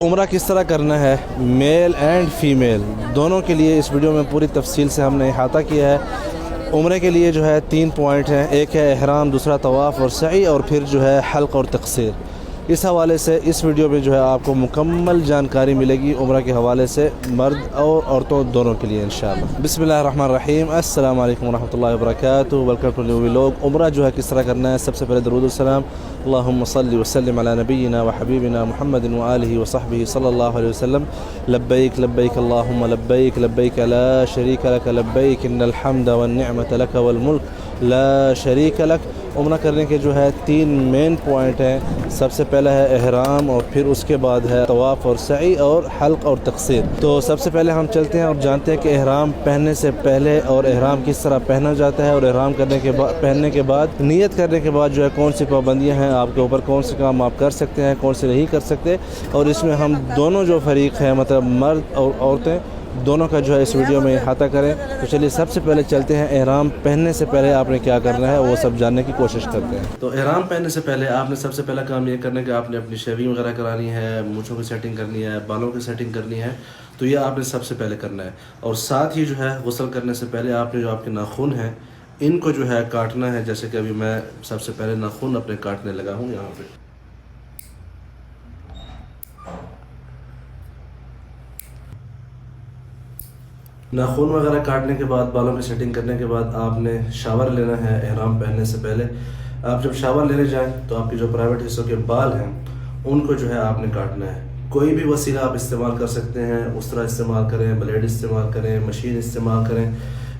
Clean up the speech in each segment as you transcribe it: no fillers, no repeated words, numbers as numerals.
عمرہ کس طرح کرنا ہے میل اینڈ فیمیل دونوں کے لیے اس ویڈیو میں پوری تفصیل سے ہم نے احاطہ کیا ہے۔ عمرے کے لیے جو ہے 3 پوائنٹ ہیں، ایک ہے احرام، دوسرا طواف اور سعی، اور پھر جو ہے حلق اور تقصیر۔ اس حوالے سے اس ویڈیو میں جو ہے آپ کو مکمل جانکاری ملے گی عمرہ کے حوالے سے، مرد اور عورتوں دونوں کے لیے انشاءاللہ۔ بسم اللہ الرحمن الرحیم، السلام علیکم ورحمۃ اللہ وبرکاتہ، ویلکم ٹو نیو ولاگ۔ عمرہ جو ہے کس طرح کرنا ہے، سب سے پہلے درود السلام اللہم صلی وسلم علی نبینا وحبیبنا محمد وآلہ وصحبہ صلی اللہ علیہ وسلم۔ لبیک لبیک اللہم لبیک، لبیک لا شریک لک لبیک، ان الحمد والنعمت لک والملک لا شریک لک۔ عمرہ کرنے کے جو ہے 3 مین پوائنٹ ہیں۔ سب سے پہلا ہے احرام، اور پھر اس کے بعد ہے طواف اور سعی اور حلق اور تقصیر۔ تو سب سے پہلے ہم چلتے ہیں اور جانتے ہیں کہ احرام پہننے سے پہلے اور احرام کس طرح پہنا جاتا ہے، اور احرام کرنے کے بعد، پہننے کے بعد، نیت کرنے کے بعد جو ہے کون سی پابندیاں ہیں آپ کے اوپر، کون سے کام آپ کر سکتے ہیں، کون سے نہیں کر سکتے۔ اور اس میں ہم دونوں جو فریق ہیں، مطلب مرد اور عورتیں دونوں کا جو ہے اس ویڈیو میں احاطہ کریں۔ تو چلیے سب سے پہلے چلتے ہیں احرام پہننے سے پہلے آپ نے کیا کرنا ہے وہ سب جاننے کی کوشش کرتے ہیں۔ تو احرام پہننے سے پہلے آپ نے سب سے پہلا کام یہ کرنا ہے کہ آپ نے اپنی شیونگ وغیرہ کرانی ہے، مونچھوں کی سیٹنگ کرنی ہے، بالوں کی سیٹنگ کرنی ہے۔ تو یہ آپ نے سب سے پہلے کرنا ہے، اور ساتھ ہی جو ہے غسل کرنے سے پہلے آپ نے جو آپ کے ناخن ہیں ان کو جو ہے کاٹنا ہے۔ جیسے کہ ابھی میں سب سے پہلے ناخن اپنے کاٹنے لگا ہوں یہاں پہ۔ ناخن وغیرہ کاٹنے کے بعد، بالوں کی سیٹنگ کرنے کے بعد آپ نے شاور لینا ہے احرام پہننے سے پہلے۔ آپ جب شاور لینے جائیں تو آپ کی جو پرائیویٹ حصوں کے بال ہیں ان کو جو ہے آپ نے کاٹنا ہے۔ کوئی بھی وسیلہ آپ استعمال کر سکتے ہیں، اس طرح استعمال کریں، بلیڈ استعمال کریں، مشین استعمال کریں،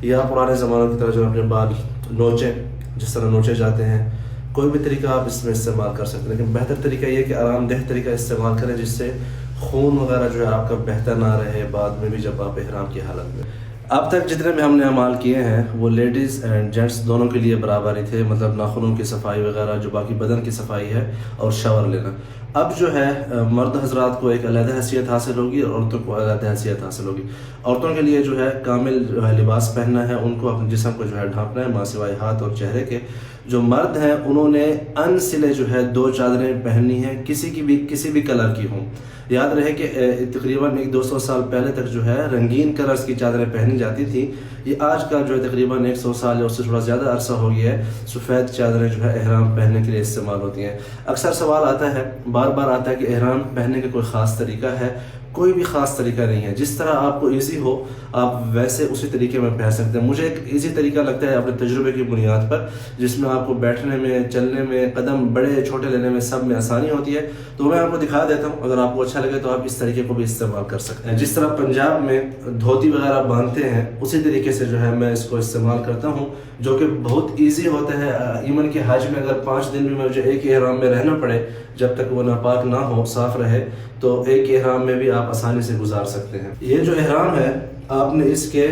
یا پرانے زمانوں کی طرح جو اپنے بال نوچیں، جس طرح نوچے جاتے ہیں، کوئی بھی طریقہ آپ اس میں استعمال کر سکتے ہیں۔ لیکن بہتر طریقہ یہ کہ آرام دہ طریقہ استعمال کریں، جس سے خون وغیرہ جو ہے آپ کا بہتا نہ رہے بعد میں بھی جب آپ احرام کی حالت میں۔ اب تک جتنے بھی ہم نے اعمال کیے ہیں وہ لیڈیز اینڈ جینٹس دونوں کے لیے برابر ہی تھے، مطلب ناخنوں کی صفائی وغیرہ، جو باقی بدن کی صفائی ہے، اور شاور لینا۔ اب جو ہے مرد حضرات کو ایک علیحدہ حیثیت حاصل ہوگی اور عورتوں کو علیحدہ حیثیت حاصل ہوگی۔ عورتوں کے لیے جو ہے کامل جو ہے لباس پہننا ہے، ان کو اپنے جسم کو جو ہے ڈھانپنا ہے، ماں سوائے ہاتھ اور چہرے کے۔ جو مرد ہیں انہوں نے ان سلے جو ہے 2 چادریں پہننی ہیں، کسی بھی کلر کی ہوں۔ یاد رہے کہ تقریباً 100-200 سال پہلے تک جو ہے رنگین کلرز کی چادریں پہنی جاتی تھیں۔ یہ آج کا جو ہے تقریباً 100 سال یا اس سے تھوڑا زیادہ عرصہ ہو گیا ہے، سفید چادریں جو ہے احرام پہننے کے لیے استعمال ہوتی ہیں۔ اکثر سوال آتا ہے، بار بار آتا ہے کہ احرام پہننے کا کوئی خاص طریقہ ہے۔ کوئی بھی خاص طریقہ نہیں ہے، جس طرح آپ کو ایزی ہو آپ ویسے اسی طریقے میں پہن سکتے ہیں۔ مجھے ایک ایزی طریقہ لگتا ہے اپنے تجربے کی بنیاد پر، جس میں آپ کو بیٹھنے میں، چلنے میں، قدم بڑے چھوٹے لینے میں سب میں آسانی ہوتی ہے۔ تو میں آپ کو دکھا دیتا ہوں، اگر آپ کو اچھا لگے تو آپ اس طریقے کو بھی استعمال کر سکتے ہیں۔ جس طرح پنجاب میں دھوتی وغیرہ باندھتے ہیں اسی طریقے سے جو ہے میں اس کو استعمال کرتا ہوں، جو کہ بہت ایزی ہوتا ہے۔ ایون کہ حج میں اگر 5 دن بھی مجھے ایک ہی احرام میں رہنا پڑے، جب تک وہ ناپاک نہ ہو، صاف رہے، تو ایک احرام میں بھی آپ آسانی سے گزار سکتے ہیں۔ یہ جو احرام ہے آپ نے اس کے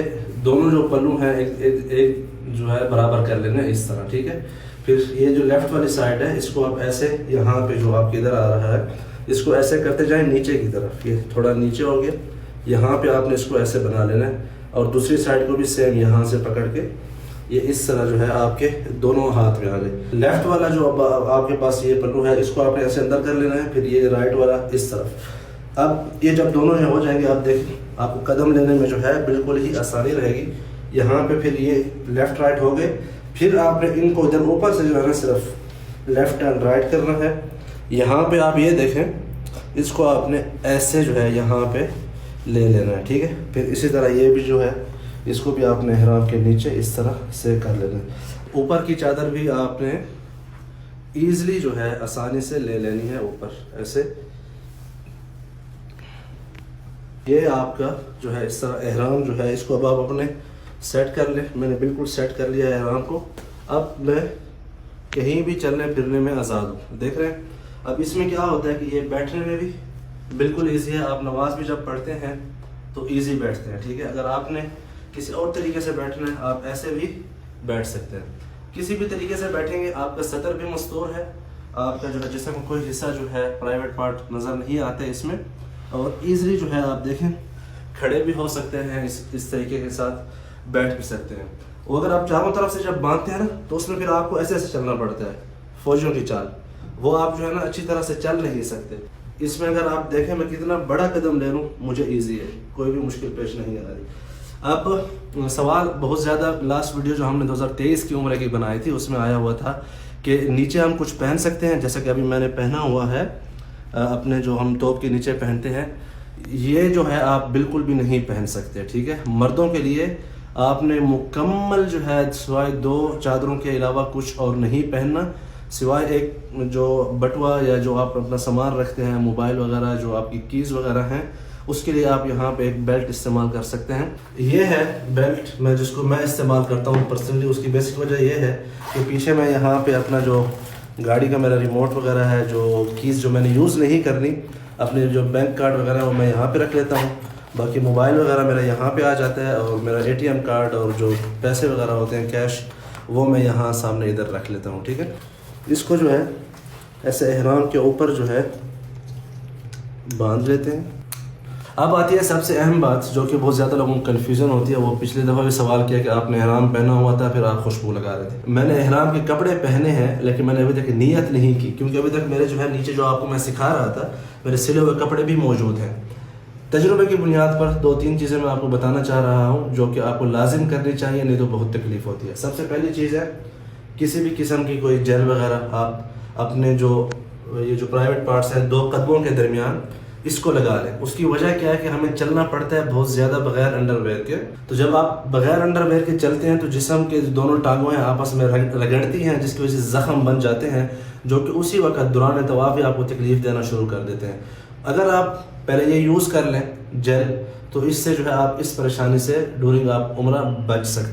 دونوں جو پلو ہیں ایک جو ہے برابر کر لینا ہے، اس طرح، ٹھیک ہے۔ پھر یہ جو لیفٹ والی سائڈ ہے اس کو آپ ایسے یہاں پہ جو آپ کے ادھر آ رہا ہے اس کو ایسے کرتے جائیں نیچے کی طرف، یہ تھوڑا نیچے ہو گیا، یہاں پہ آپ نے اس کو ایسے بنا لینا ہے، اور دوسری سائڈ کو بھی سیم یہاں سے پکڑ کے یہ اس طرح جو ہے آپ کے دونوں ہاتھ میں آ گئے۔ لیفٹ والا جو آپ کے پاس یہ پلو ہے اس کو آپ نے ایسے اندر کر لینا ہے، پھر یہ رائٹ والا اس طرف۔ اب یہ جب دونوں ہو جائیں گے آپ دیکھیں آپ کو قدم لینے میں جو ہے بالکل ہی آسانی رہے گی۔ یہاں پہ پھر یہ لیفٹ رائٹ ہو گئے، پھر آپ نے ان کو ادھر اوپر سے جو ہے نا صرف لیفٹ اینڈ رائٹ کرنا ہے۔ یہاں پہ آپ یہ دیکھیں اس کو آپ نے ایسے جو ہے یہاں پہ لے لینا ہے، ٹھیک ہے۔ پھر اسی طرح یہ بھی جو ہے اس کو بھی آپ نے احرام کے نیچے اس طرح سے کر لینا ہے۔ اوپر کی چادر بھی آپ نے ایزلی جو ہے آسانی سے لے لینی ہے اوپر ایسے۔ یہ آپ کا جو ہے اس طرح احرام جو ہے اس کو اب آپ اپنے سیٹ کر لیں۔ میں نے بالکل سیٹ کر لیا ہے احرام کو۔ اب میں کہیں بھی چلنے پھرنے میں آزاد ہوں، دیکھ رہے ہیں۔ اب اس میں کیا ہوتا ہے کہ یہ بیٹھنے میں بھی بالکل ایزی ہے، آپ نماز بھی جب پڑھتے ہیں تو ایزی بیٹھتے ہیں، ٹھیک ہے۔ اگر آپ نے کسی اور طریقے سے بیٹھنا ہے آپ ایسے بھی بیٹھ سکتے ہیں، کسی بھی طریقے سے بیٹھیں گے آپ کا صدر بھی مستور ہے، آپ کا جو ہے جسم کا کوئی حصہ جو ہے پرائیویٹ پارٹ نظر نہیں آتے اس میں، اور ایزلی جو ہے آپ دیکھیں کھڑے بھی ہو سکتے ہیں، اس طریقے کے ساتھ بیٹھ بھی سکتے ہیں۔ وہ اگر آپ چاروں طرف سے جب باندھتے ہیں نا تو اس میں پھر آپ کو ایسے ایسے چلنا پڑتا ہے، فوجیوں کی چال، وہ آپ جو ہے نا اچھی طرح سے چل نہیں سکتے۔ اس میں اگر آپ دیکھیں میں کتنا بڑا قدم لے لوں مجھے ایزی ہے, کوئی بھی مشکل پیش نہیں آ رہی. اب سوال بہت زیادہ لاسٹ ویڈیو جو ہم نے 2023 کی عمرے کی بنائی تھی اس میں آیا ہوا تھا کہ نیچے ہم کچھ پہن سکتے ہیں, جیسا کہ ابھی میں نے پہنا ہوا ہے اپنے جو ہم توپ کے نیچے پہنتے ہیں, یہ جو ہے آپ بالکل بھی نہیں پہن سکتے, ٹھیک ہے. مردوں کے لیے آپ نے مکمل جو ہے سوائے 2 چادروں کے علاوہ کچھ اور نہیں پہننا, سوائے ایک جو بٹوا یا جو آپ اپنا سامان رکھتے ہیں, موبائل وغیرہ, جو آپ کی کیز وغیرہ ہیں, اس کے لیے آپ یہاں پہ ایک بیلٹ استعمال کر سکتے ہیں. یہ ہے بیلٹ میں جس کو میں استعمال کرتا ہوں پرسنلی. اس کی بیسک وجہ یہ ہے کہ پیچھے میں یہاں پہ اپنا جو گاڑی کا میرا ریموٹ وغیرہ ہے, جو کیز جو میں نے یوز نہیں کرنی, اپنے جو بینک کارڈ وغیرہ وہ میں یہاں پہ رکھ لیتا ہوں. باقی موبائل وغیرہ میرا یہاں پہ آ جاتا ہے, اور میرا ATM کارڈ اور جو پیسے وغیرہ ہوتے ہیں کیش وہ میں یہاں سامنے ادھر رکھ لیتا ہوں, ٹھیک ہے. اس کو جو ہے ایسے احرام کے اوپر جو ہے باندھ لیتے ہیں. اب آتی ہے سب سے اہم بات جو کہ بہت زیادہ لوگوں کو کنفیوژن ہوتی ہے. وہ پچھلے دفعہ بھی سوال کیا کہ آپ نے احرام پہنا ہوا تھا پھر آپ خوشبو لگا رہے تھے. میں نے احرام کے کپڑے پہنے ہیں لیکن میں نے ابھی تک نیت نہیں کی, کیونکہ ابھی تک میرے جو ہے نیچے جو آپ کو میں سکھا رہا تھا میرے سلے ہوئے کپڑے بھی موجود ہیں. تجربے کی بنیاد پر 2-3 چیزیں میں آپ کو بتانا چاہ رہا ہوں جو کہ آپ کو لازم کرنی چاہیے, نہیں تو بہت تکلیف ہوتی ہے. سب سے پہلی چیز ہے کسی بھی قسم کی کوئی جیل وغیرہ آپ اپنے جو یہ جو پرائیویٹ پارٹس ہیں 2 قدموں کے درمیان اس کو لگا لیں. اس کی وجہ کیا ہے کہ ہمیں چلنا پڑتا ہے بہت زیادہ بغیر انڈر ویئر کے. تو جب آپ بغیر انڈر ویئر کے چلتے ہیں تو جسم کے دونوں ٹانگوں ہیں آپس میں رگڑتی ہیں, جس کی وجہ سے زخم بن جاتے ہیں جو کہ اسی وقت دوران طواف آپ کو تکلیف دینا شروع کر دیتے ہیں. اگر آپ پہلے یہ یوز کر لیں جیل تو اس سے جو ہے آپ اس پریشانی سے ڈورنگ آپ عمرہ بچ سکتے